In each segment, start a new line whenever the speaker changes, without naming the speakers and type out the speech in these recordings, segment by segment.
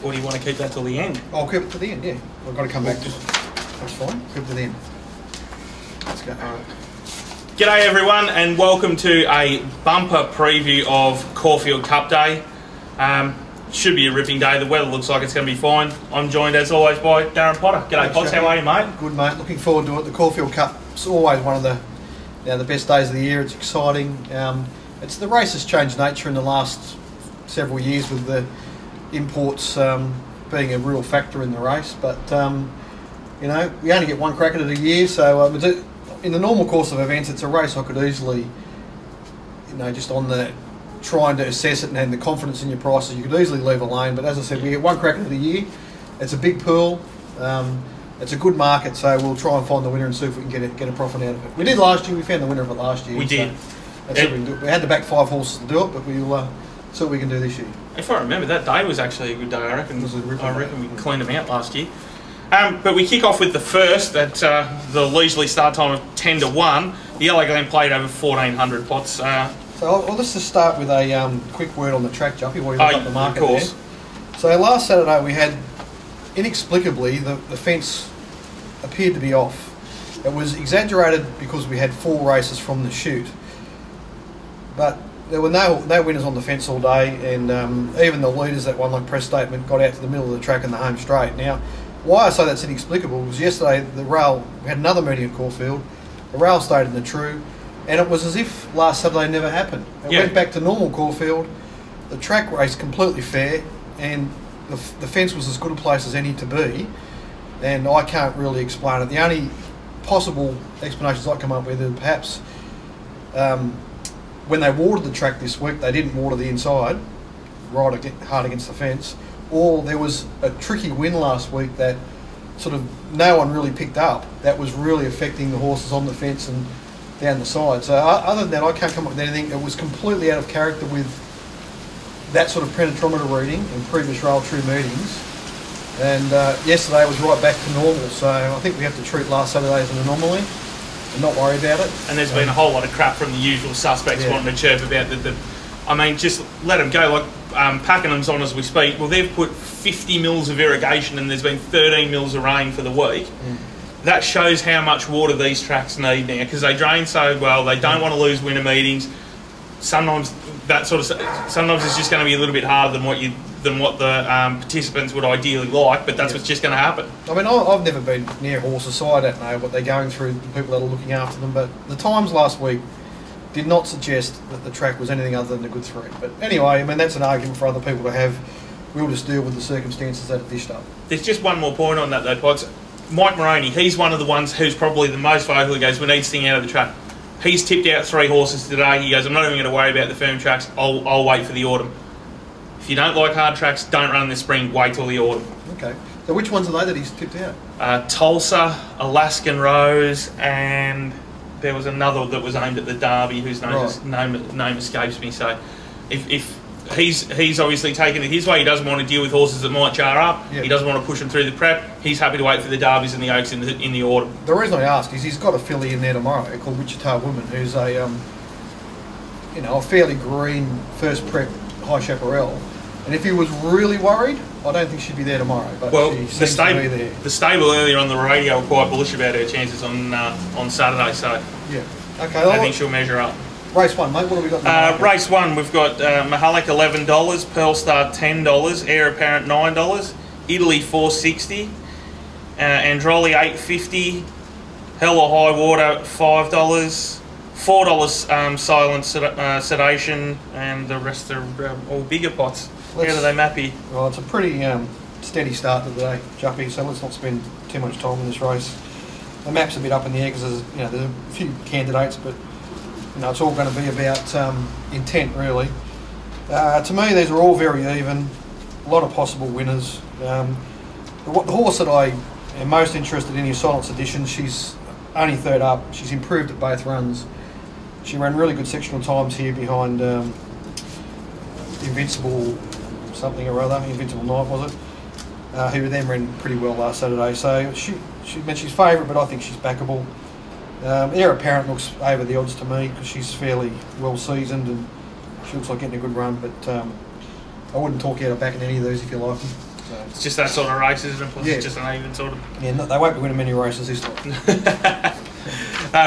Or do you want to keep that till the end?
I'll keep it to the end, yeah. I've got to come back to it. That's fine. Keep it to the end. Let's go. All right.
G'day everyone, and welcome to a bumper preview of Caulfield Cup Day. Should be a ripping day. The weather looks like it's going to be fine. I'm joined as always by Darren Potter. G'day Potts, how are you, mate?
Good, mate. Looking forward to it. The Caulfield Cup's always one of the best days of the year. It's exciting. The race has changed nature in the last several years with the imports being a real factor in the race. But we only get one crack at it a year, so in the normal course of events, it's a race I could easily, just on the trying to assess it and have the confidence in your prices, you could easily leave a lane. But as I said, we get one crack at it a year. It's a big pool. It's a good market, so we'll try and find the winner and see if we can get a profit out of it. We did last year. We found the winner of it last year.
We did.
That's what we can do. We had to back 5 horses to do it, but we'll see what we can do this year.
If I remember, that day was actually a good day. I reckon we cleaned them out last year. But we kick off with the first at the leisurely start time of 10 to 1. The Yellow Glen played over 1,400 pots.
So let's just start with a quick word on the track, Juppy, while you look up the market there. So last Saturday we had, inexplicably, the fence appeared to be off. It was exaggerated because we had 4 races from the chute. But there were no winners on the fence all day, and even the leaders that won, like Press Statement, got out to the middle of the track in the home straight. Now, why I say that's inexplicable was yesterday we had another meeting at Caulfield. The rail stayed in the true, and it was as if last Saturday never happened. It went back to normal Caulfield. The track race completely fair, and the fence was as good a place as any to be. And I can't really explain it. The only possible explanations I come up with are perhaps when they watered the track this week, they didn't water the inside right hard against the fence. Or there was a tricky wind last week that sort of no one really picked up that was really affecting the horses on the fence and down the side. So other than that, I can't come up with anything. It was completely out of character with that sort of penetrometer reading in previous rail true meetings. And yesterday was right back to normal. So I think we have to treat last Saturday as an anomaly and not worry about it.
And there's been a whole lot of crap from the usual suspects wanting to chirp about just let them go. Like Pakenham's on as we speak. Well, they've put 50 mils of irrigation and there's been 13 mils of rain for the week. That shows how much water these tracks need now, because they drain so well. They don't want to lose winter meetings. Sometimes it's just going to be a little bit harder than what the participants would ideally like, but that's what's just going to happen.
I mean, I've never been near horses, so I don't know what they're going through, the people that are looking after them, but the times last week did not suggest that the track was anything other than a good 3. But anyway, I mean, that's an argument for other people to have. We'll just deal with the circumstances that are dished up.
There's just one more point on that though, Pods. Mike Moroney, he's one of the ones who's probably the most vocal. He goes, we need Sting out of the track. He's tipped out 3 horses today. He goes, I'm not even going to worry about the firm tracks. I'll wait for the autumn. If you don't like hard tracks, don't run in the spring. Wait till the autumn.
Okay. So which ones are they that he's tipped out?
Tulsa, Alaskan Rose, and there was another that was aimed at the Derby whose name escapes me. So if he's obviously taken it his way, he doesn't want to deal with horses that might jar up. He doesn't want to push them through the prep. He's happy to wait for the Derbies and the Oaks in the autumn.
The reason I ask is he's got a filly in there tomorrow called Wichita Woman, who's a fairly green first prep High Chaparral. And if he was really worried, I don't think she'd be there tomorrow. But she seems to be there.
The stable earlier on the radio were quite bullish about her chances on Saturday. So
okay.
I think she'll measure up.
Race 1, mate. What have we got?
Race 1, we've got Mahalik $11, Pearl Star $10, Heir Apparent $9, Italy $4.60, Androli $8.50, Hell or High Water $5. $4 Silent Sedation, and the rest are all bigger pots. How do they map here?
Well, it's a pretty steady start to the day, Juppy, so let's not spend too much time in this race. The map's a bit up in the air because there's a few candidates, but it's all going to be about intent, really. To me, these are all very even. A lot of possible winners. The horse that I am most interested in is Silence Edition. She's only 3rd up. She's improved at both runs. She ran really good sectional times here behind Invincible something or other, Invincible Night was it, who then ran pretty well last Saturday. So she's favourite, but I think she's backable. Heir Apparent looks over the odds to me because she's fairly well seasoned and she looks like getting a good run, but I wouldn't talk out of back in any of these if you like them. So
it's just that sort of race, isn't it? Plus it's just an even sort of.
Yeah, they won't be winning many races this time.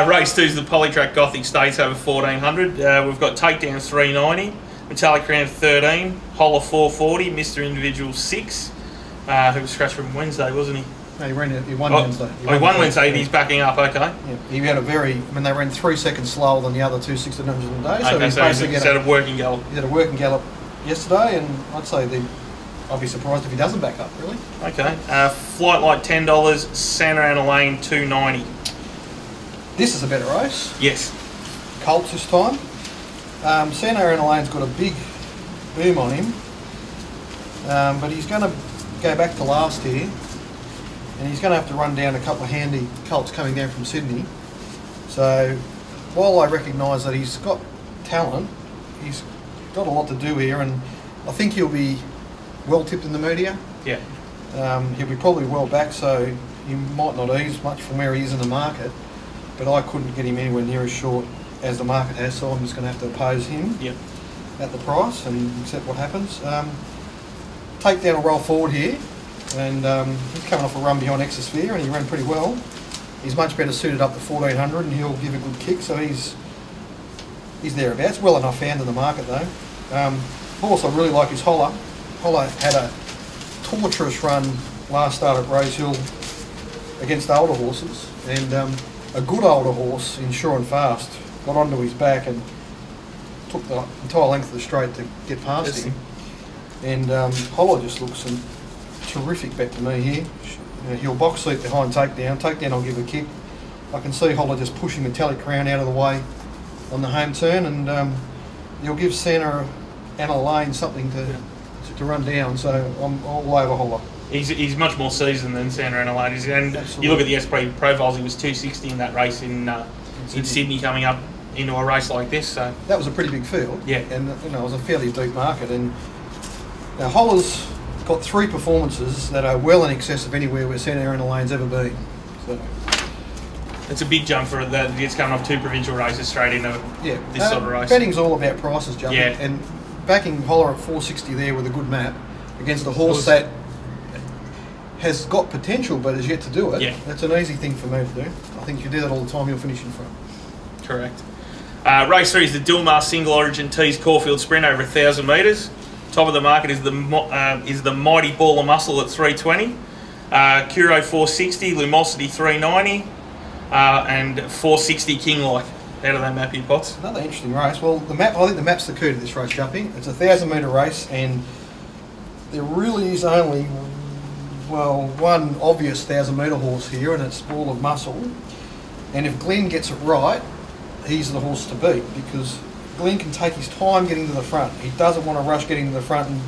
Race 2 is the Polytrack Gothic Stakes over 1400. We've got Takedown 390, Metallic Crown 13, Holler 440, Mr. Individual 6, who was scratched from Wednesday, wasn't he?
No, he won Wednesday.
He won Wednesday and he's backing up, okay.
Yeah, he had they ran 3 seconds slower than the other two 1600s a day. So
he's at a working gallop.
He had a working gallop yesterday, and I'd say I'd be surprised if he doesn't back up, really.
Okay. Flight Light $10, Santa Ana Lane $2.90.
This is a better race.
Yes.
Colts this time. Santa Ana Lane's got a big boom on him, but he's going to go back to last here. And he's going to have to run down a couple of handy colts coming down from Sydney. So while I recognise that he's got talent, he's got a lot to do here, and I think he'll be well tipped in the media.
Yeah.
He'll be probably well back, so he might not ease much from where he is in the market, but I couldn't get him anywhere near as short as the market has, so I'm just going to have to oppose him at the price and accept what happens. Takedown will roll forward here. And he's coming off a run behind Exosphere, and he ran pretty well. He's much better suited up to 1400, and he'll give a good kick, so he's thereabouts. Well enough found in the market though. Horse I really like is Holler. Holler had a torturous run last start at Rose Hill against older horses, and a good older horse in Sure and Fast got onto his back and took the entire length of the straight to get past him. And Holler just looks terrific bet to me here. He'll box seat behind Takedown. Takedown will give a kick. I can see Holler just pushing Metallic Crown out of the way on the home turn, and he'll give Santa Ana Lane something to run down. So I'm all over Holler.
He's much more seasoned than Santa Ana Lane, and you look at the Esprit profiles. He was 260 in that race in Sydney, coming up into a race like this. So
that was a pretty big field.
Yeah,
and it was a fairly deep market. And now Holler's got 3 performances that are well in excess of anywhere where Santa Ana Lane's ever been. So
it's a big jump for that. It's coming off 2 provincial races straight into this sort of race.
Betting's all about prices, jumping.
Yeah.
And backing Holler at 460 there with a good map against a horse that has got potential but has yet to do it.
Yeah.
That's an easy thing for me to do. I think if you do that all the time, you'll finish in front.
Correct. Race 3 is the Dilmar Single Origin Tees Caulfield Sprint over 1,000 metres. Top of the market is the Mighty Ball of Muscle at 320, Curo 460, Lumosity 390, and 460 King Like. How do they map your pots?
Another interesting race. Well, I think the map's the key to this race, jumping. It's a 1,000-metre race, and there really is only one obvious 1,000-metre horse here, and it's Ball of Muscle. And if Glenn gets it right, he's the horse to beat, because Glenn can take his time getting to the front. He doesn't want to rush getting to the front and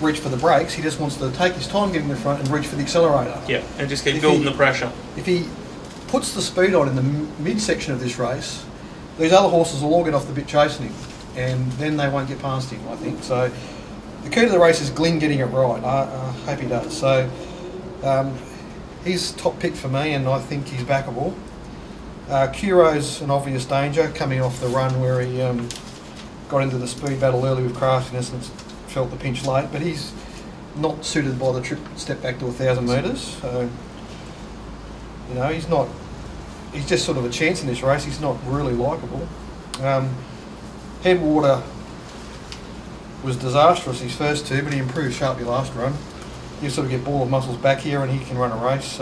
reach for the brakes. He just wants to take his time getting to the front and reach for the accelerator.
Yeah, and just keep building the pressure.
If he puts the speed on in the midsection of this race, these other horses will all get off the bit chasing him, and then they won't get past him, I think. So the key to the race is Glenn getting it right. I hope he does. So he's top pick for me, and I think he's backable. Curo's an obvious danger, coming off the run where he got into the speed battle early with Craftiness and felt the pinch late, but he's not suited by the trip step back to 1,000 metres. So, he's just sort of a chance in this race. He's not really likeable. Headwater was disastrous his first 2, but he improved sharply last run. You sort of get Ball of Muscles back here, and he can run a race.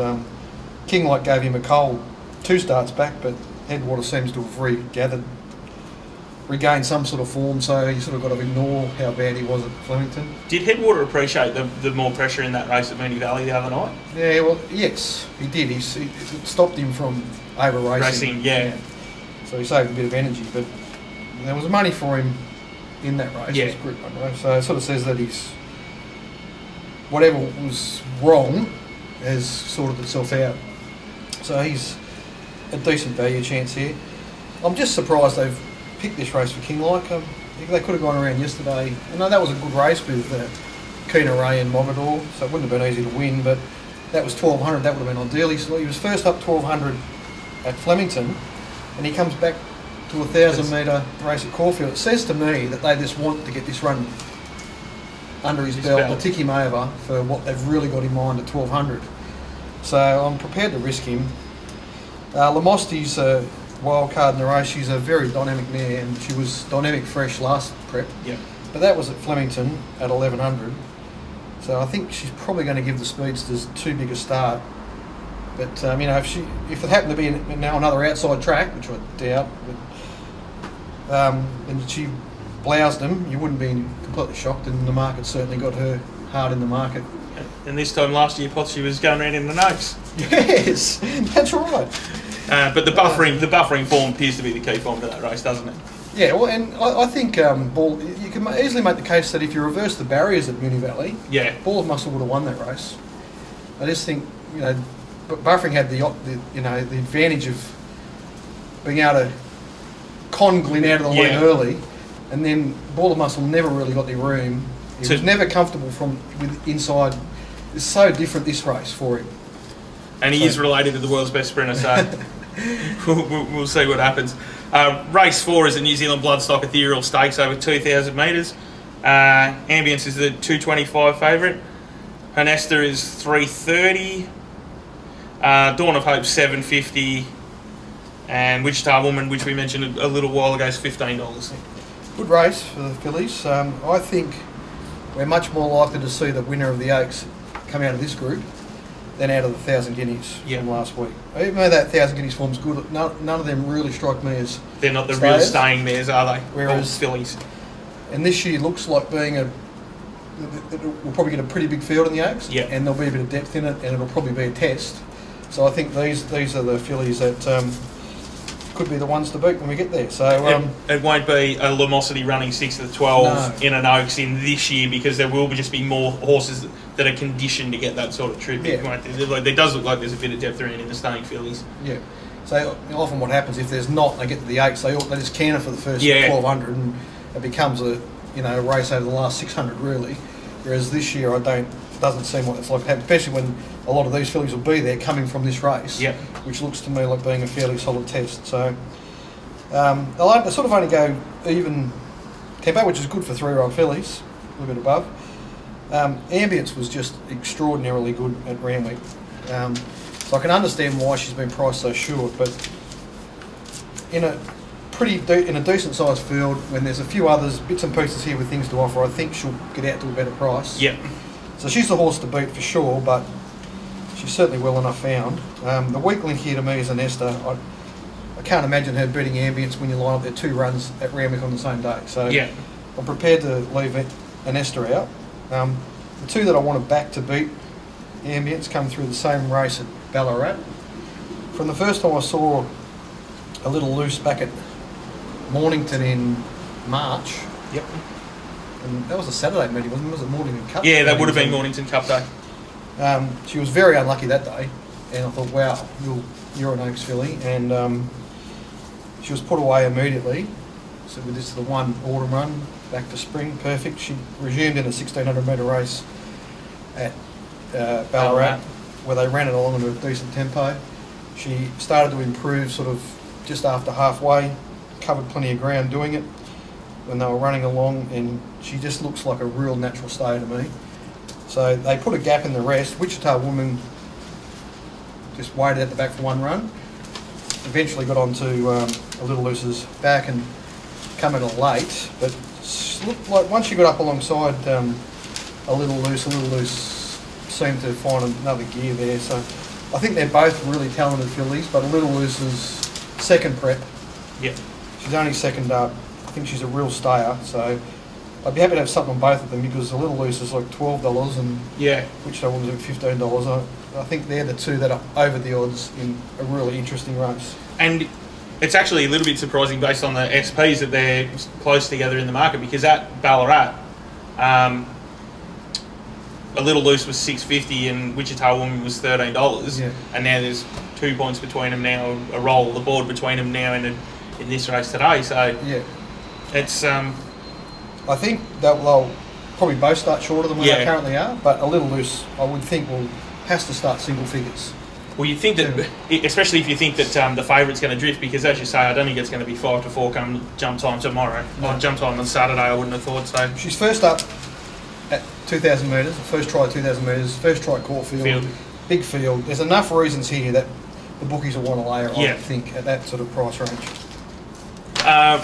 King Like gave him a cold 2 starts back, but Headwater seems to have regained some sort of form, so you sort of got to ignore how bad he was at Flemington.
Did Headwater appreciate the more pressure in that race at Moonee Valley the other night?
Yeah, well, yes, he did. It stopped him from over-racing.
Yeah.
So he saved a bit of energy, but there was money for him in that race.
Yeah.
It was a Group 1 race. So it sort of says that whatever was wrong has sorted itself out. So he's a decent value chance here. I'm just surprised they've picked this race for King Like. They could have gone around yesterday. I know that was a good race with Kena Ray and Mogador, so it wouldn't have been easy to win, but that was 1,200. That would have been ideal. He was first up 1,200 at Flemington, and he comes back to a 1,000 metre race at Caulfield. It says to me that they just want to get this run under his belt to tick him over for what they've really got in mind at 1200. So I'm prepared to risk him. Lamosti's a wild card in the race. She's a very dynamic mare, and she was dynamic fresh last prep.
Yeah.
But that was at Flemington at 1100. So I think she's probably going to give the speedsters too big a start. But you know, if it happened to be now another outside track, which I doubt, and she bloused them, you wouldn't be completely shocked. And the market certainly got her hard in the market.
And this time last year, Potts, she was going around in the notes.
Yes, that's right.
But the buffering form appears to be the key form to that race, doesn't it?
Yeah, well, and I think Ball, you can easily make the case that if you reverse the barriers at Moonee Valley, Ball of Muscle would have won that race. I just think, you know, buffering had the advantage of being able to con Glyn out of the lead early, and then Ball of Muscle never really got the room. He was never comfortable with inside. It's so different this race for him.
And he is related to the world's best sprinter, so we'll see what happens. Race 4 is the New Zealand Bloodstock Ethereal Stakes over 2,000 metres. Ambience is the 225 favourite. Honesta is 330. Dawn of Hope 750. And Wichita Woman, which we mentioned a little while ago, is $15.
Good race for the fillies. I think we're much more likely to see the winner of the Oaks come out of this group than out of the 1,000 Guineas from last week. Even though that 1,000 Guineas form's good, none of them really strike me as
they're not the real staying mares, are they?
Whereas
fillies.
And this year looks like being we'll probably get a pretty big field in the Oaks, and there'll be a bit of depth in it, and it'll probably be a test. So I think these are the fillies that could be the ones to beat when we get there. So
it won't be a Lumosity running 6 to 12 in an Oaks in this year, because there will just be more horses that are conditioned to get that sort of trip. There does look like there's a bit of depth around in the staying fillies. Yeah.
So often what happens if there's not, they get to the Oaks, they just canter for the first 1,200, and it becomes a race over the last 600 really. Whereas this year it doesn't seem like it's like that, especially when a lot of these fillies will be there coming from this race, which looks to me like being a fairly solid test. So they sort of only go even tempo, which is good for 3-year-old fillies, a little bit above. Ambience was just extraordinarily good at Randwick. So I can understand why she's been priced so short, but in a decent sized field, when there's a few others, bits and pieces here with things to offer, I think she'll get out to a better price. So she's the horse to beat for sure, but she's certainly well enough found. The weak link here to me is Honesta. I can't imagine her beating Ambience when you line up their 2 runs at Randwick on the same day. So I'm prepared to leave Honesta out. The 2 that I want to back to beat Ambience come through the same race at Ballarat. From the first time I saw a little loose back at Mornington in March. And that was a Saturday meeting, wasn't it? Was it Mornington Cup?
Yeah, that would have been Mornington Cup day.
She was very unlucky that day, and I thought, wow, you're an Oaks filly, and she was put away immediately. So with this the one autumn run, back for spring, perfect. She resumed in a 1,600 metre race at Ballarat, where they ran it along at a decent tempo. She started to improve sort of just after halfway, covered plenty of ground doing it when they were running along, and she just looks like a real natural stayer to me. So they put a gap in the rest. Wichita Woman just waited at the back for one run. Eventually got onto a Little Loose's back and come in late, but looked like once she got up alongside a Little Loose seemed to find another gear there. So I think they're both really talented fillies, but a Little Loose's second prep. She's only second up. I think she's a real stayer, so I'd be happy to have something on both of them, because a Little Loose is like $12 and Wichita Woman's at $15. I think they're the 2 that are over the odds in a really interesting race.
And it's actually a little bit surprising based on the SPs that they're close together in the market, because at Ballarat, a Little Loose was $6.50 and Wichita Woman was $13, and now there's 2 points between them now, a roll of the board between them now in this race today. So it's
I think they'll probably both start shorter than where they currently are, but a Little Loose I would think has to start single figures.
Well, you think that, especially if you think that the favourite's going to drift, because as you say, I don't think it's going to be 5 to 4 come jump time tomorrow. Or jump time on Saturday, I wouldn't have thought so.
She's first up at 2,000 metres, the first try at 2,000 metres, first try at Caulfield, big field. There's enough reasons here that the bookies will want to lay her, I think, at that sort of price range.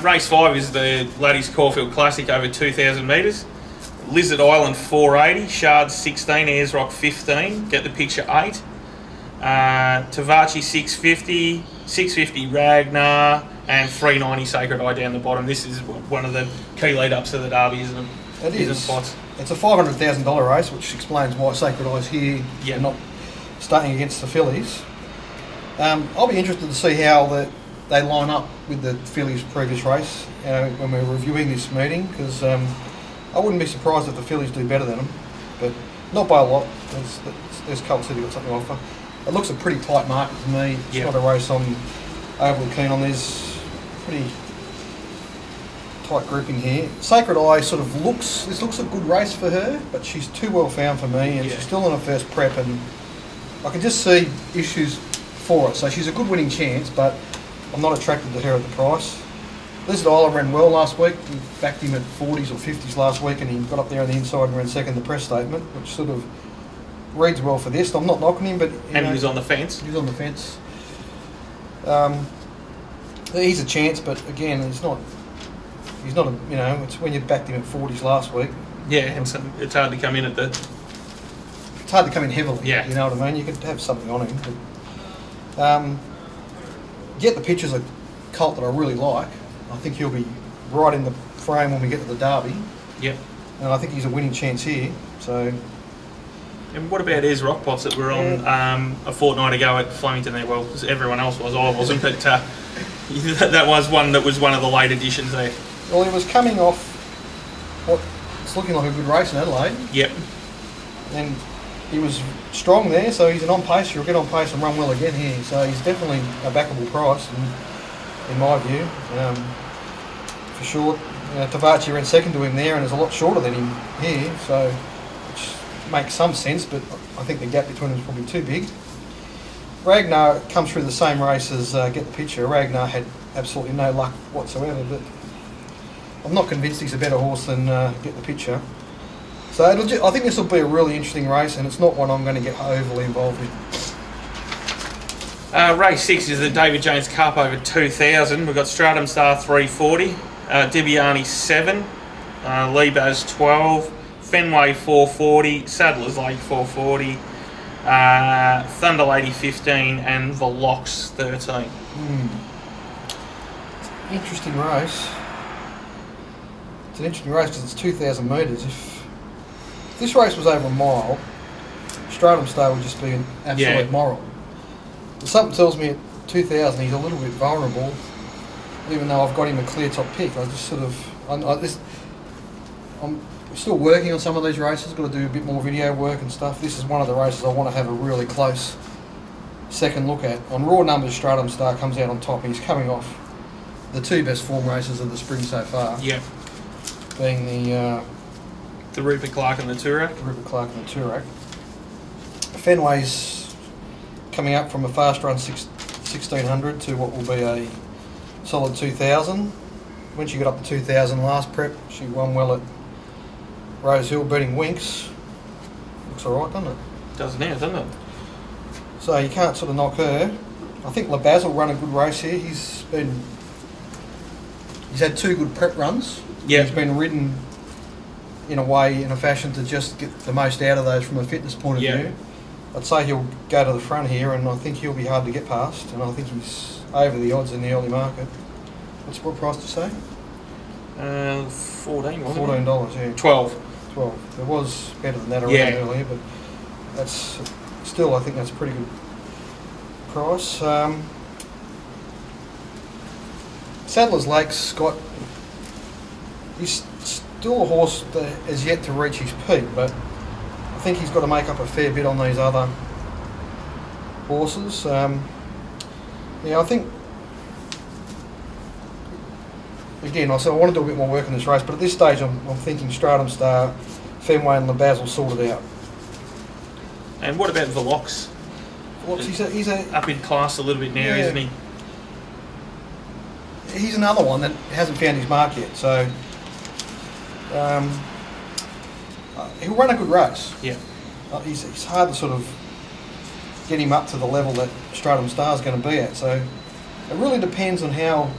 Race 5 is the Ladies Caulfield Classic over 2,000 metres. Lizard Island 480, Shard 16, Ayers Rock 15, get the picture 8. Tavachi 650, 650 Ragnar, and 390 Sacred Eye down the bottom. This is one of the key lead-ups to the Derby, isn't it?
It is. Spots. It's a $500,000 race, which explains why Sacred Eye's here and not starting against the fillies. I'll be interested to see how they line up with the fillies' previous race when we're reviewing this meeting, because I wouldn't be surprised if the fillies do better than them, but not by a lot. There's Colt City got something to offer. It looks a pretty tight market to me. It's not a race I'm overly keen on. There's pretty tight grouping here. Sacred Eye sort of this looks a good race for her, but she's too well found for me, and she's still in her first prep, and I can just see issues for it. So she's a good winning chance, but I'm not attracted to her at the price. Lizard Island ran well last week. We backed him at 40s or 50s last week, and he got up there on the inside and ran second in the press statement, which sort of reads well for this. I'm not knocking him, but
he was on the fence.
He was on the fence. He's a chance, but again, he's not a, it's when you backed him at 40s last week.
Yeah, it's hard to come in it's
hard to come in heavily.
Yeah.
You know what I mean? You could have something on him. But, get the pictures of Colt that I really like. I think he'll be right in the frame when we get to the Derby.
Yep.
And I think he's a winning chance here. So.
And what about Ayers Rock Pots that were on a fortnight ago at Flemington there? Well, everyone else was, I wasn't, but that was one of the late additions there.
Well, he was coming off it's looking like a good race in Adelaide.
Yep.
And he was strong there, so he's an on-pacer. He'll get on pace and run well again here. So he's definitely a backable price, in my view, for sure. Tavachi ran second to him there and is a lot shorter than him here, so which makes some sense, but I think the gap between them is probably too big. Ragnar comes through the same race as Get the Picture. Ragnar had absolutely no luck whatsoever, but I'm not convinced he's a better horse than Get the Picture. So I think this will be a really interesting race, and it's not one I'm going to get overly involved in.
Race 6 is the David Jones Cup over 2,000. We've got Stratum Star 340, Debiani 7, Lebaz 12, Fenway 440, Sadler's Lake 440, Thunder Lady 15, and the Locks 13.
Interesting race. It's an interesting race because it's 2,000 metres. If this race was over a mile, Stratum Star would just be an absolute moral. But something tells me at 2,000 he's a little bit vulnerable, even though I've got him a clear top pick. I just sort of... I'm still working on some of these races, got to do a bit more video work and stuff. This is one of the races I want to have a really close second look at. On raw numbers, Stratum Star comes out on top. He's coming off the two best form races of the spring so far.
Yeah.
Being the
Rupert Clark and the Toorak.
Fenway's coming up from a fast run 1600 to what will be a solid 2000. When she got up to 2000 last prep, she won well at Rose Hill, beating Winks. Looks alright, doesn't it?
Does now, doesn't it?
So you can't sort of knock her. I think Lebaz will run a good race here. He's had two good prep runs.
Yeah.
He's been ridden in a fashion to just get the most out of those from a fitness point of view. I'd say he'll go to the front here, and I think he'll be hard to get past, and I think he's over the odds in the early market. What price to say?
14, wasn't it?
$14, yeah.
12.
It was better than that around earlier, but that's still, I think that's a pretty good price. Sadler's Lake, Scott, he's still a horse that has yet to reach his peak, but I think he's got to make up a fair bit on these other horses. I think, again, I want to do a bit more work on this race, but at this stage I'm thinking Stratum Star, Fenway and Lebaz will sort it out.
And what about the Locks?
He's
up in class a little bit now, isn't he?
He's another one that hasn't found his mark yet, so I he'll run a good race.
Yeah.
He's hard to sort of get him up to the level that Stratum Star is going to be at. So it really depends on how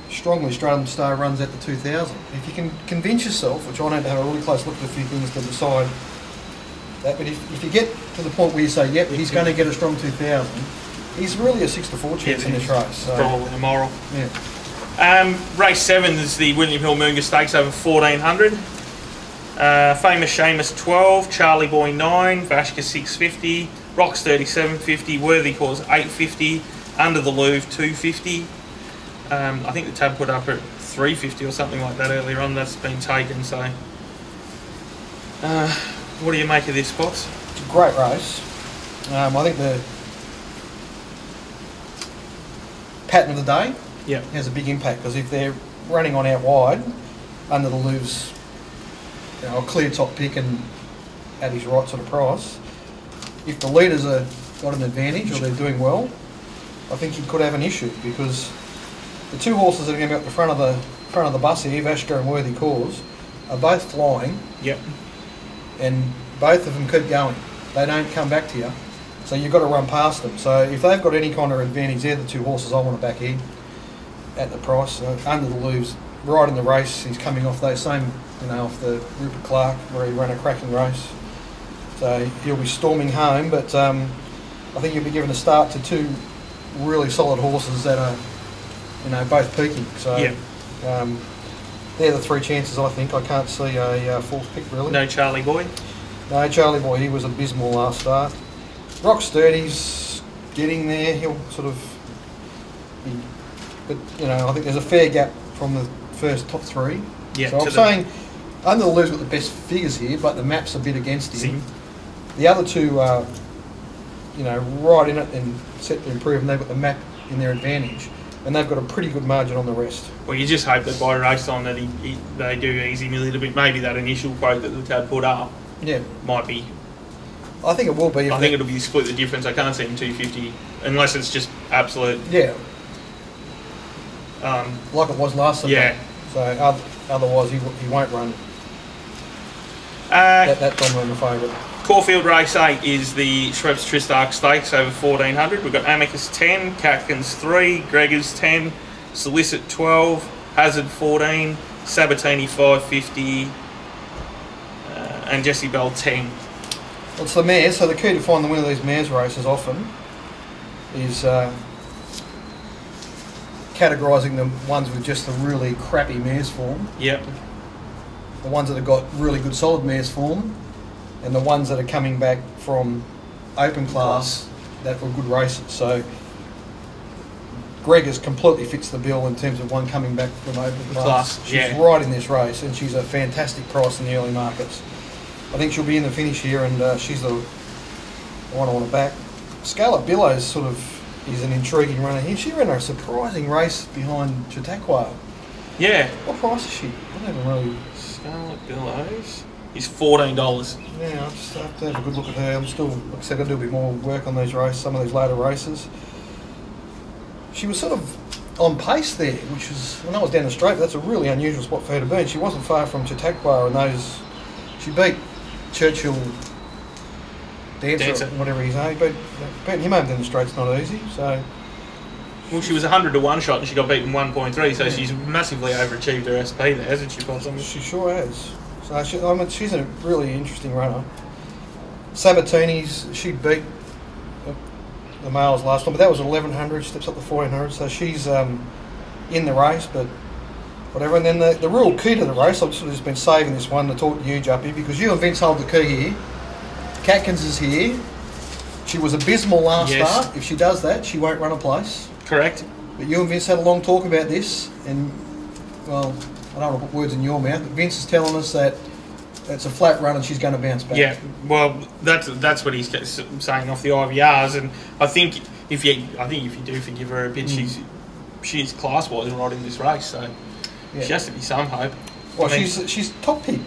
strongly Stratum Star runs at the 2000. If you can convince yourself, which I need to have a really close look at a few things to decide that, but if you get to the point where you say, yep, he's going to get a strong 2000, he's really a 6-4 chance in this race. So.
Probably immoral.
Yeah.
Race 7 is the William Hill Moonga Stakes over 1400. Famous Seamus 12, Charlie Boy 9, Vashka 650, Rocks 3750, Worthy Cause 850, Under the Louvre 250. I think the tab put up at 350 or something like that earlier on. That's been taken. So, what do you make of this, Spots?
It's a great race. I think the pattern of the day has a big impact, because if they're running on out wide, Under the Louvre's a clear top pick and at his right sort of price. If the leaders are got an advantage or they're doing well, I think he could have an issue, because the two horses that are going to be up the front of the bus here, Vashka and Worthy Cause, are both flying.
Yep.
And both of them keep going. They don't come back to you, so you've got to run past them. So if they've got any kind of advantage, they're the two horses I want to back in at the price. Under the Louvre's right in the race. He's coming off those same, off the Rupert Clark where he ran a cracking race. So he'll be storming home, but I think he'll be given a start to two really solid horses that are, both peaking. So they're the three chances, I think. I can't see a fourth pick, really.
No Charlie Boy?
No, Charlie Boy, he was abysmal last start. Rock Sturdy's getting there. He'll sort of be, but, I think there's a fair gap from the first top three.
Yeah,
so I'm saying Under the Louvre's got the best figures here, but the map's a bit against him. The other two are, right in it and set to improve, and they've got the map in their advantage, and they've got a pretty good margin on the rest.
Well, you just hope that by race time that they do ease him a little bit. Maybe that initial quote that the tab put up might be.
I think it will be.
I think it'll be split the difference. I can't see him 250 unless it's just absolute.
Yeah. Like it was last Sunday.
Yeah.
So otherwise he won't run. That dominant the favourite.
Caulfield race 8 is the Schweppes Tristarc Stakes over 1400. We've got Amicus 10, Catkins 3, Gregor's 10, Solicit 12, Hazard 14, Sabatini 550, and Jesse Bell 10.
Well, it's the mares, so the key to find the winner of these mares races often is categorising the ones with just the really crappy mares form.
Yep.
The ones that have got really good solid mares form, and the ones that are coming back from open class that were good races. So Gregor's completely fits the bill in terms of one coming back from open class. She's right in this race, and she's a fantastic price in the early markets. I think she'll be in the finish here, and she's the one I want to back. Scarlet Billows sort of is an intriguing runner here. She ran a surprising race behind Chautauqua.
Yeah.
What price is she? I don't really.
Scarlet Billows is $14.
Yeah, I just have to have a good look at her. I'm still, like I said, I'll do a bit more work on these races, some of these later races. She was sort of on pace there, which was, I know it was down the straight, but that's a really unusual spot for her to be. She wasn't far from Chautauqua and those. She beat Churchill Dancer. Whatever his name, but beating him over down the straight's not easy. So,
well, she was 100 to 1 shot and she got beaten 1.3, so she's massively overachieved her SP there, hasn't she, possibly?
She sure has. So she's a really interesting runner. Sabatini's, she beat the males last time, but that was 1100. She steps up to 1400, so she's in the race, but whatever. And then the real key to the race, I've sort of just been saving this one to talk to you, Juppy, because you and Vince hold the key here. Catkins is here. She was abysmal last start. If she does that, she won't run a place.
Correct.
But you and Vince had a long talk about this, and, well, I don't want to put words in your mouth, but Vince is telling us that it's a flat run and she's going to bounce back.
Yeah, well, that's what he's saying off the IVRs, and I think if you do forgive her a bit, she's class-wise right in this race, so she has to be some hope.
Well, she's top pick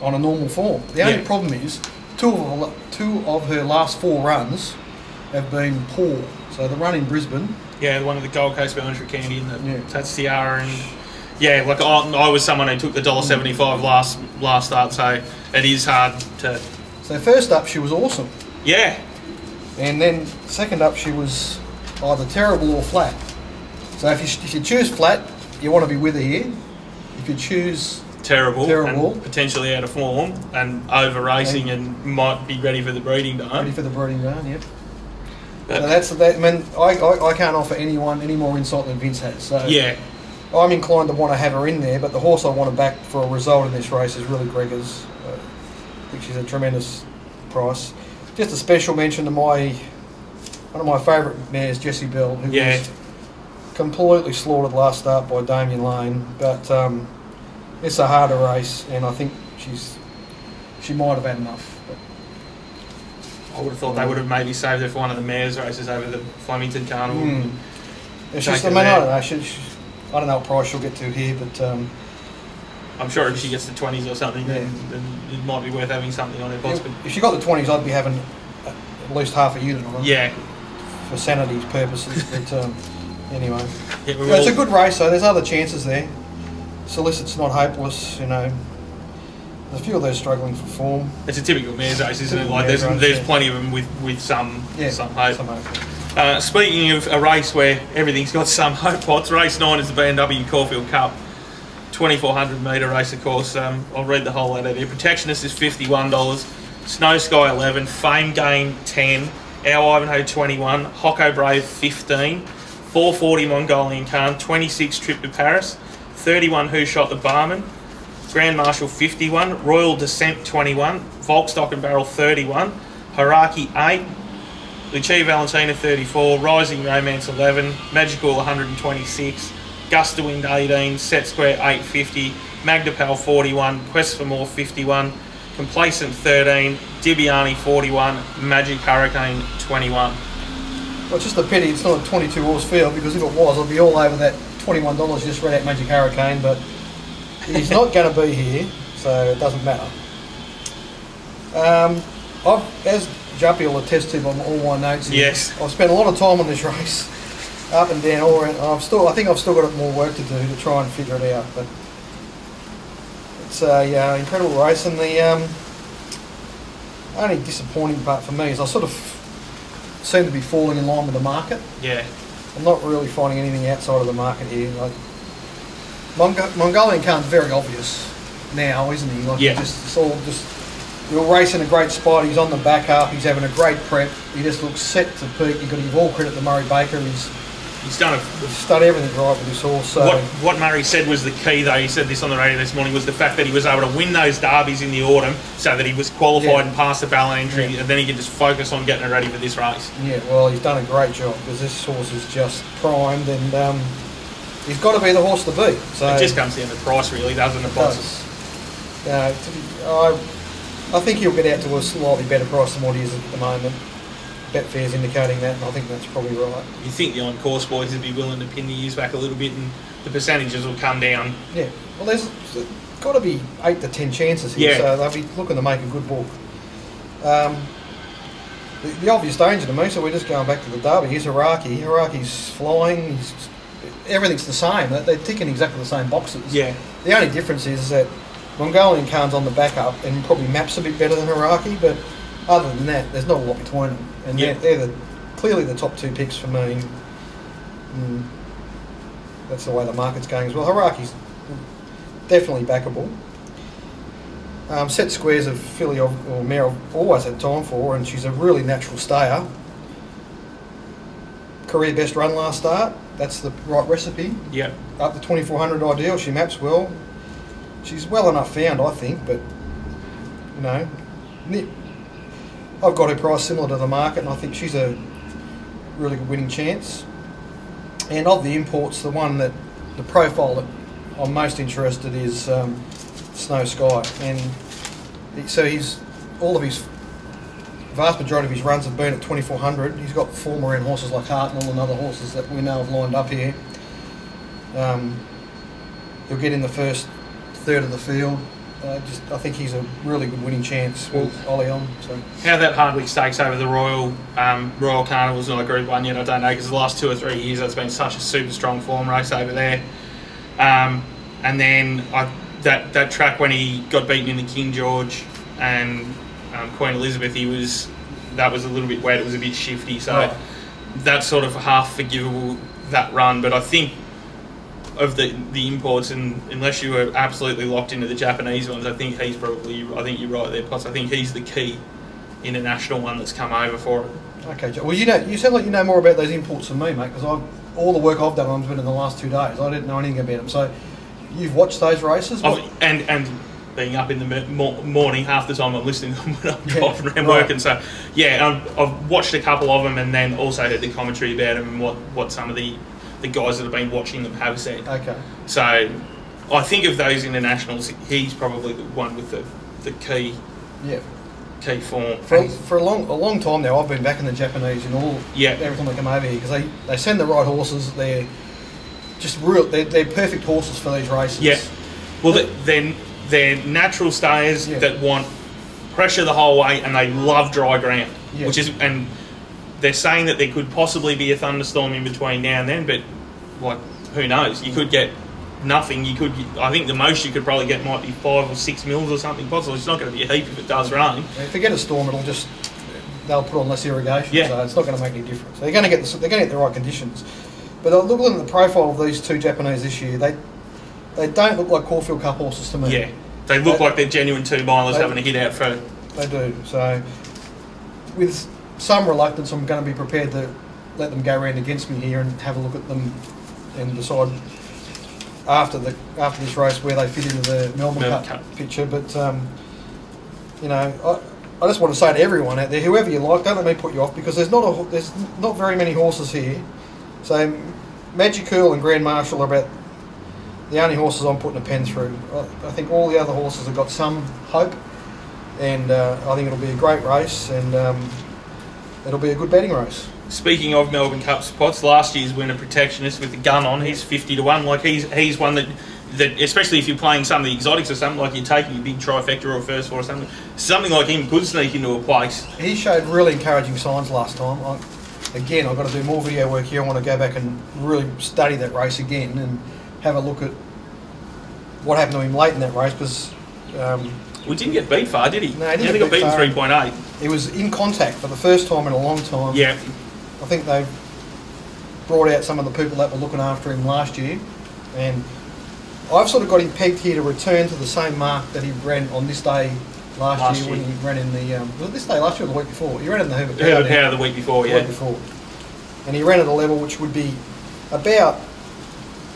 on a normal form. The only problem is two of her last 4 runs have been poor. So the run in Brisbane.
Yeah, the one of the Gold Coast Boundary Candy and that's Tiara and Yeah, like I was someone who took the $1.75 last start, so it is hard to.
So first up, she was awesome.
Yeah.
And then second up, she was either terrible or flat. So if you choose flat, you want to be with her here. If you choose
terrible and potentially out of form and over racing and might be ready for the breeding barn.
Ready for the breeding barn, yeah. So that's that. I mean, I can't offer anyone any more insight than Vince has. So
yeah,
I'm inclined to want to have her in there, but the horse I want to back for a result in this race is really Gregor's. I think she's a tremendous price. Just a special mention to one of my favourite mares, Jessie Bell, who was completely slaughtered last start by Damien Lane, but it's a harder race, and I think she might have had enough.
I would have thought they would have maybe saved her for one of the mares races over the Flemington Carnival.
I don't know. I don't know what price she'll get to here, but
I'm sure if she gets the 20s or something, then it might be worth having something on her box.
If she got the 20s, I'd be having at least half a unit on her.
Yeah.
For sanity's purposes, but anyway. Yeah, it's a good race, though. There's other chances there. Solicit's not hopeless, you know. There's a few of those struggling for form.
It's a typical mares race, isn't it? Like there's plenty of them with some hope. Speaking of a race where everything's got some hope, Potts, race 9 is the BMW Caulfield Cup. 2,400 metre race, of course. I'll read the whole letter there. Protectionist is $51. Snow Sky 11. Fame Gain 10. Our Ivanhoe 21. Hocko Brave 15. 440 Mongolian Khan. 26 Trip to Paris. 31 Who Shot the Barman. Grand Marshal 51. Royal Descent 21. Volkstock and Barrel 31. Hiraki 8. Lucia Valentina 34. Rising Romance 11. Magical 126. Gust of Wind 18. Set Square 850. Magda Pal 41. Quest for More 51. Complacent 13. Dibiani 41. Magic Hurricane 21.
Well, it's just a pity it's not a 22 horse field, because if it was, I'd be all over that $21 just read out Magic Hurricane, but he's not going to be here, so it doesn't matter. As Juppy will attest to on all my notes here,
yes,
I've spent a lot of time on this race, up and down, all around. I think I've still got more work to do to try and figure it out, but it's a incredible race, and the only disappointing part for me is I sort of seem to be falling in line with the market.
Yeah.
I'm not really finding anything outside of the market here. Like Mongolian Khan's very obvious now, isn't he? Like it's all just we're racing a great spot. He's on the back up. He's having a great prep. He just looks set to peak. You've got to give all credit to Murray Baker. He's done everything right with this horse. So
what Murray said was the key, though. He said this on the radio this morning, was the fact that he was able to win those derbies in the autumn, so that he was qualified and passed the ballot entry, and then he could just focus on getting it ready for this race.
Yeah, well, he's done a great job, because this horse is just primed, and he's got to be the horse to beat. So
it just comes down to price, really, doesn't it?
I think he'll get out to a slightly better price than what he is at the moment. Betfair's indicating that, and I think that's probably right.
You think the on-course boys would be willing to pin the years back a little bit, and the percentages will come down?
Yeah, well, there's got to be 8 to 10 chances here, so they'll be looking to make a good book. The obvious danger to me, so we're just going back to the derby, here's Hiraki. Hiraki's flying, everything's the same. They're ticking exactly the same boxes. Yeah. The only difference is that Mongolian Khan's on the back up and probably maps a bit better than Hiraki, but other than that, there's not a lot between them. And they're clearly the top 2 picks for me. That's the way the market's going as well. Hiraki's definitely backable. Set Square's a filly or mare I've always had time for, and she's a really natural stayer. Career best run last start. That's the right recipe.
Yep.
Up to 2,400 ideal. She maps well. She's well enough found, I think, but you know, I've got her price similar to the market, and I think she's a really good winning chance. And of the imports, the profile that I'm most interested is Snow Sky, and so vast majority of his runs have been at 2,400. He's got former end horses like Hartnell and other horses that we know have lined up here. He'll get in the first third of the field. I think he's a really good winning chance with Ollie on. So
how that Hardwick Stakes over the Royal Carnival's not a Group 1 yet, I don't know, because the last 2 or 3 years it's been such a super strong form race over there. And then that track when he got beaten in the King George and Queen Elizabeth, that was a little bit wet. It was a bit shifty, so that's sort of half forgivable, that run. But I think of the imports, and unless you were absolutely locked into the Japanese ones, I think you're right there. Plus, I think he's the key international one that's come over for it.
Okay, well, you sound like you know more about those imports than me, mate, because all the work I've done on them's been in the last 2 days. I didn't know anything about them. So you've watched those races?
And being up in the morning, half the time I'm listening to them when I'm driving around working. So, I've watched a couple of them and then also heard the commentary about them and what some of the guys that have been watching them have said.
Okay.
So I think of those internationals, he's probably the one with the key form.
For a long time now, I've been back in the Japanese and every time they come over here, because they send the right horses. They're just they're perfect horses for these races.
Yeah. Well, they're natural stayers that want pressure the whole way, and they love dry ground. Yeah. And they're saying that there could possibly be a thunderstorm in between now and then, but who knows? You could get nothing. I think the most you could probably get might be 5 or 6 mils or something possible. It's not going to be a heap if it does rain.
If they get a storm, they'll put on less irrigation, so it's not going to make any difference. So they're going to get the right conditions. But looking at the profile of these two Japanese this year, they don't look like Caulfield Cup horses to me.
Yeah, they look like they're genuine 2-milers having a hit out for.
They do. So with some reluctance, I'm going to be prepared to let them go round against me here and have a look at them and decide after this race where they fit into the Melbourne Cup picture. But I just want to say to everyone out there, whoever you like, don't let me put you off, because there's not very many horses here. So Magicool and Grand Marshal are about the only horses I'm putting a pen through. I think all the other horses have got some hope, and I think it'll be a great race, and it'll be a good betting race.
Speaking of Melbourne Cup spots, last year's winner Protectionist with the gun on, he's 50 to 1. Like he's one that especially if you're playing some of the exotics or something, like you're taking a big trifecta or a first four or something like him could sneak into a place.
He showed really encouraging signs last time. Again, I've got to do more video work here. I want to go back and really study that race again and have a look at what happened to him late in that race, because
we didn't get beat far, did he?
No, he
only got beaten 3.8.
He was in contact for the first time in a long time.
Yeah.
I think they've brought out some of the people that were looking after him last year, and I've sort of got him pegged here to return to the same mark that he ran on this day last year when he ran in the... was it this day last year or the week before? He ran in the Herbert
Power the week before,
The week before. And he ran at a level which would be about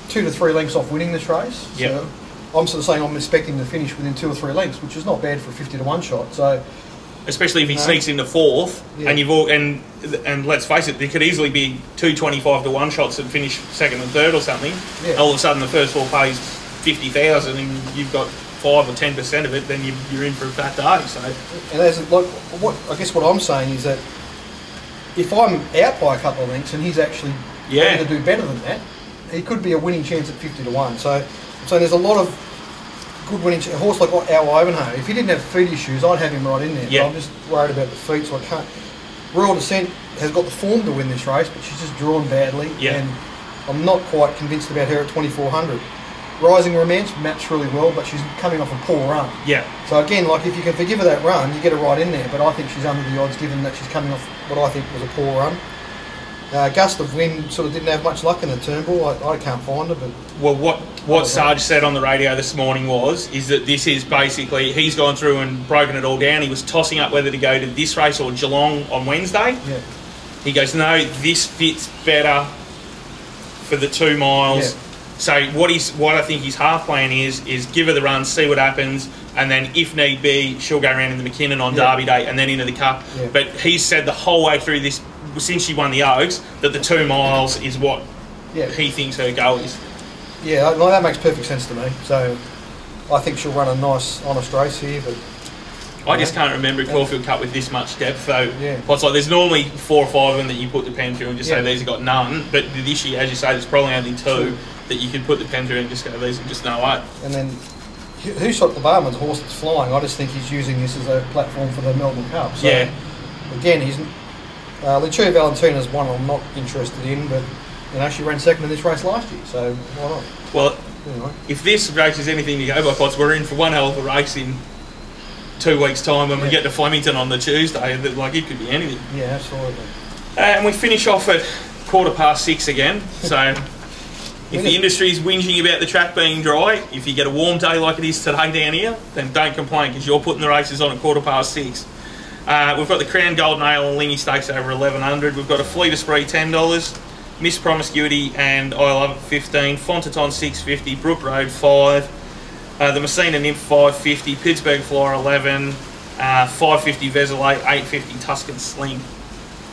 2 to 3 lengths off winning this race.
Yep.
So I'm sort of saying I'm expecting to finish within 2 or 3 lengths, which is not bad for a 50 to 1 shot. So,
especially if he sneaks into fourth, and let's face it, there could easily be 2 25 to 1 shots that finish second and third or something. Yeah. All of a sudden, the first four pays 50,000, and you've got 5 or 10% of it. Then you're in for a fat day. So,
and what I'm saying is that if I'm out by a couple of lengths and he's actually going to do better than that, he could be a winning chance at 50 to 1. So there's a lot of good winning. A horse like our Ivanhoe, if he didn't have feet issues, I'd have him right in there. But I'm just worried about the feet, so I can't. Royal Descent has got the form to win this race, but she's just drawn badly, and I'm not quite convinced about her at 2,400. Rising Romance maps really well, but she's coming off a poor run.
Yeah.
So again, like if you can forgive her that run, you get her right in there. But I think she's under the odds, given that she's coming off what I think was a poor run. Gust of Wind sort of didn't have much luck in the Turnbull. I can't find her, but...
Well, what Sarge said on the radio this morning is that this is basically... He's gone through and broken it all down. He was tossing up whether to go to this race or Geelong on Wednesday.
Yeah.
He goes, no, this fits better for the 2 miles. Yeah. So what I think his half plan is give her the run, see what happens, and then if need be, she'll go around in the McKinnon on Derby Day and then into the Cup. Yeah. But he's said the whole way through this, since she won the Oaks, that the 2 miles is what he thinks her goal is.
Yeah, that makes perfect sense to me. So I think she'll run a nice, honest race here. But
I just can't remember a Caulfield Cup with this much depth. So it's like there's normally 4 or 5 of them that you put the pen through and just say these have got none. But this year, as you say, there's probably only 2 that you can put the pen through and just go, these are just no way.
And then Who Shot the Barman's horse that's flying? I just think he's using this as a platform for the Melbourne Cup. So again, he's Lucia Valentina's one I'm not interested in, but You know, she ran second in this race last year, so why not?
Well,
anyway.
If this race is anything to go by, Potts, we're in for one hell of a race in 2 weeks' time when we get to Flemington on the Tuesday. Like, it could be anything.
Yeah, absolutely.
And we finish off at 6:15 again. So, if the industry's whinging about the track being dry, if you get a warm day like it is today down here, then don't complain, because you're putting the races on at 6:15. We've got the Crown Golden Ale and Lingy Stakes over 1100. We've got a Fleet of Spree $10, Miss Promiscuity and I Love It 15, Fontaton 650, Brook Road 5, the Messina Nymph 550, Pittsburgh Flyer 11, 550 Veselay, 850 Tuscan Sling.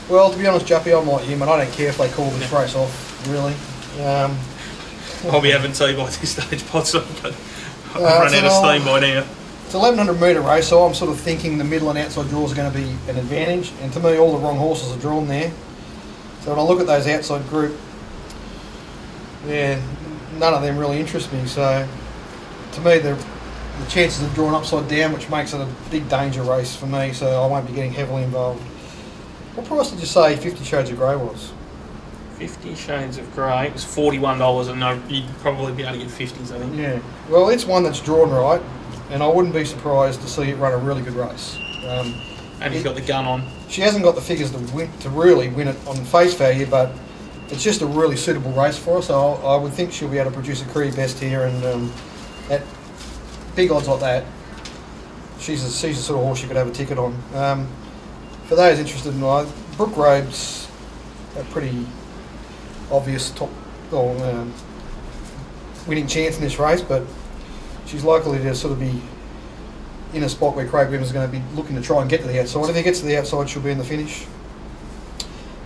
Well, to be honest, Juppy, I'm like you, man. I don't care if they call this race off, really.
I'll be having tea by this stage, Potts. I've run out of steam by now.
It's a 1100 metre race, so I'm sort of thinking the middle and outside draws are going to be an advantage. And to me, all the wrong horses are drawn there. So when I look at those outside group, yeah, none of them really interest me. So to me, the chances of drawing upside down, which makes it a big danger race for me, so I won't be getting heavily involved. What price did you say 50 Shades of Grey was?
50 Shades of Grey, it was $41, and no, you'd probably be able to get 50s, I think.
Yeah, well, it's one that's drawn right, and I wouldn't be surprised to see it run a really good race.
And he's got the gun on.
She hasn't got the figures to really win it on face value, but it's just a really suitable race for her, so I would think she'll be able to produce a career best here, and at big odds like that, she's the sort of horse you could have a ticket on. For those interested in Brook Road's a pretty obvious top winning chance in this race, but she's likely to sort of be in a spot where Craig Wimmer's going to be looking to try and get to the outside. If he gets to the outside, she'll be in the finish.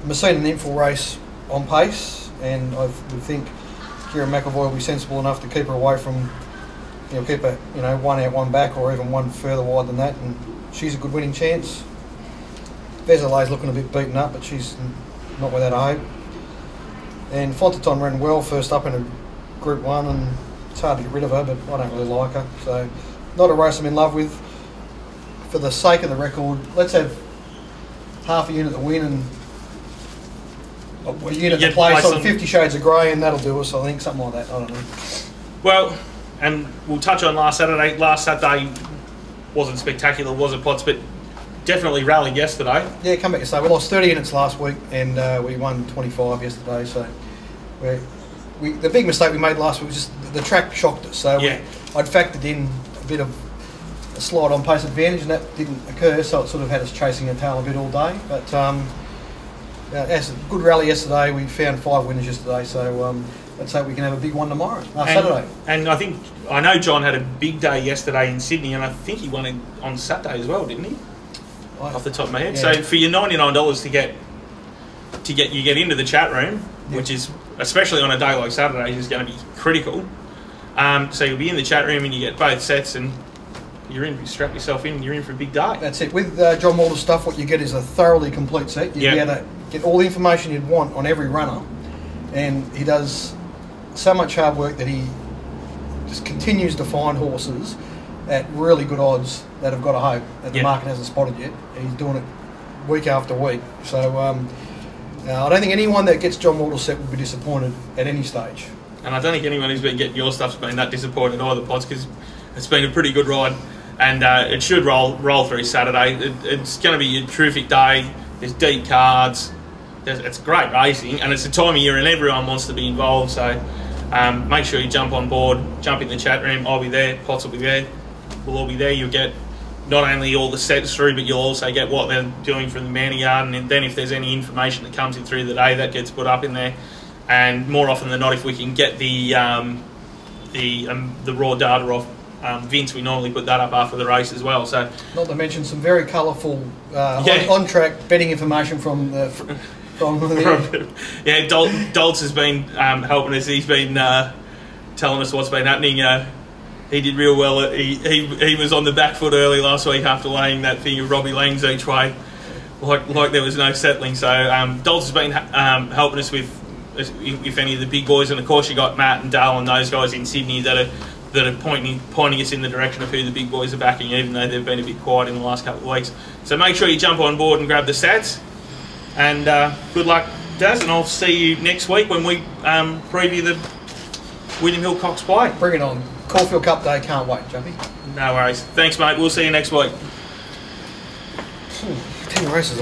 Messina Nymph will race on pace, and I would think Kieran McAvoy will be sensible enough to keep her away from, keep her, one out, one back, or even one further wide than that, and she's a good winning chance. Veselay's looking a bit beaten up, but she's not without a hope. And Fontaton ran well first up in a Group 1, and it's hard to get rid of her, but I don't really like her. So, not a race I'm in love with. For the sake of the record, let's have half a unit to win and a unit to place on 50 Shades of Grey, and that'll do us, I think, something like that. I don't know.
Well, and we'll touch on last Saturday. Last Saturday wasn't spectacular, was it, Potts? But definitely rallied yesterday.
Yeah, come back to say we lost 30 units last week, and we won 25 yesterday. So the big mistake we made last week was just the track shocked us. So
yeah.
I'd factored in a bit of a slide on pace advantage, and that didn't occur. So it sort of had us chasing our tail a bit all day. But as a good rally yesterday, we found 5 winners yesterday. So let's hope we can have a big one tomorrow, Saturday.
And I know John had a big day yesterday in Sydney, and I think he won it on Saturday as well, didn't he? Off the top of my head. Yeah. So for your $99 to get into the chat room, which is especially on a day like Saturday is going to be critical. So you'll be in the chat room and you get both sets, and you're in. Strap yourself in. You're in for a big day.
That's it. With John Walter's stuff, what you get is a thoroughly complete set. You'll be able to get all the information you'd want on every runner, and he does so much hard work that he just continues to find horses at really good odds that have got a hope that the market hasn't spotted yet. He's doing it week after week. So I don't think anyone that gets John Walter's set will be disappointed at any stage. And
I don't think anyone who's been getting your stuff's been that disappointed either, Potts, because it's been a pretty good ride, and it should roll through Saturday. It's going to be a terrific day. There's deep cards. It's great racing, and it's a time of year and everyone wants to be involved. So make sure you jump on board, jump in the chat room. I'll be there. Potts will be there. We'll all be there. You'll get not only all the sets through, but you'll also get what they're doing from the Manny Yard, and then if there's any information that comes in through the day, that gets put up in there. And more often than not, if we can get the raw data off Vince, we normally put that up after the race as well. So,
not to mention some very colourful on-track betting information from the.
Yeah, Doltz has been helping us. He's been telling us what's been happening. He did real well. He was on the back foot early last week after laying that thing of Robbie Lang's each way, like there was no settling. So Doltz has been helping us with, if any of the big boys, and of course you got Matt and Dale and those guys in Sydney that are pointing us in the direction of who the big boys are backing, even though they've been a bit quiet in the last couple of weeks. So make sure you jump on board and grab the stats, and good luck Daz, and I'll see you next week when we preview the William Hill Cox Play.
Bring it on. Caulfield Cup Day, can't wait, Jumpy.
No worries. Thanks, mate. We'll see you next week.
10 races.